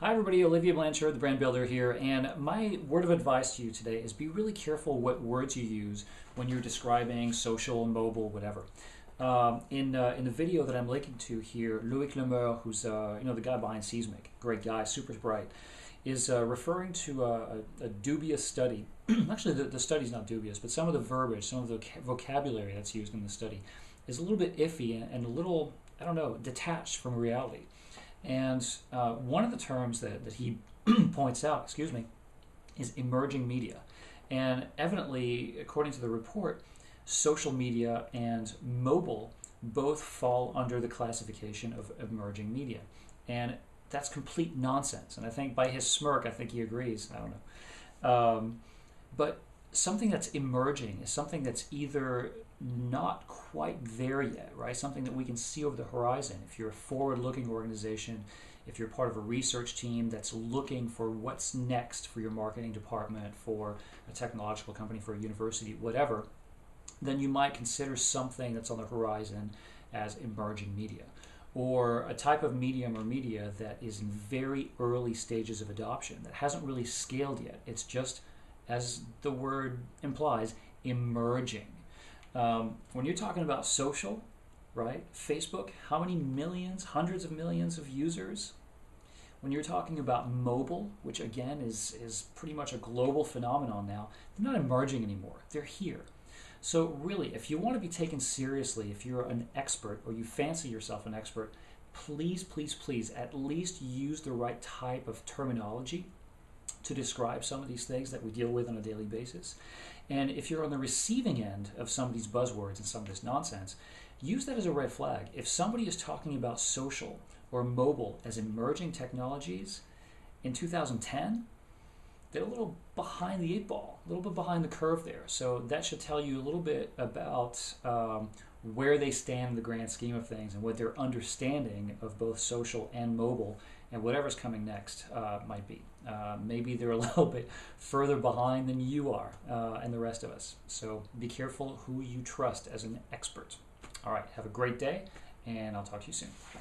Hi everybody, Olivier Blanchard, the brand builder here, and my word of advice to you today is be really careful what words you use when you're describing social, mobile, whatever. In the video that I'm linking to here, Loic Lemeur, who's the guy behind Seismic, great guy, super bright, is referring to a dubious study. Actually, the study's not dubious, but some of the verbiage, some of the vocabulary that's used in the study is a little bit iffy and a little, I don't know, detached from reality. And one of the terms that he points out, is emerging media. And evidently, according to the report, social media and mobile both fall under the classification of emerging media. And that's complete nonsense. And I think by his smirk, I think he agrees. I don't know. But something that's emerging is something that's either not quite there yet, right? Something that we can see over the horizon. If you're a forward-looking organization, if you're part of a research team that's looking for what's next for your marketing department, for a technological company, for a university, whatever, then you might consider something that's on the horizon as emerging media, or a type of medium or media that is in very early stages of adoption, that hasn't really scaled yet. It's just, as the word implies, emerging. When you're talking about social, right? Facebook, how many millions, hundreds of millions of users? When you're talking about mobile, which again is pretty much a global phenomenon now, they're not emerging anymore. They're here. So really, if you want to be taken seriously, if you're an expert or you fancy yourself an expert, please, please, please at least use the right type of terminology to describe some of these things that we deal with on a daily basis. And if you're on the receiving end of some of these buzzwords and some of this nonsense, use that as a red flag. If somebody is talking about social or mobile as emerging technologies in 2010, they're a little behind the eight ball, a little bit behind the curve there. So that should tell you a little bit about where they stand in the grand scheme of things and what their understanding of both social and mobile and whatever's coming next might be. Maybe they're a little bit further behind than you are and the rest of us. So be careful who you trust as an expert. All right, have a great day, and I'll talk to you soon. Bye.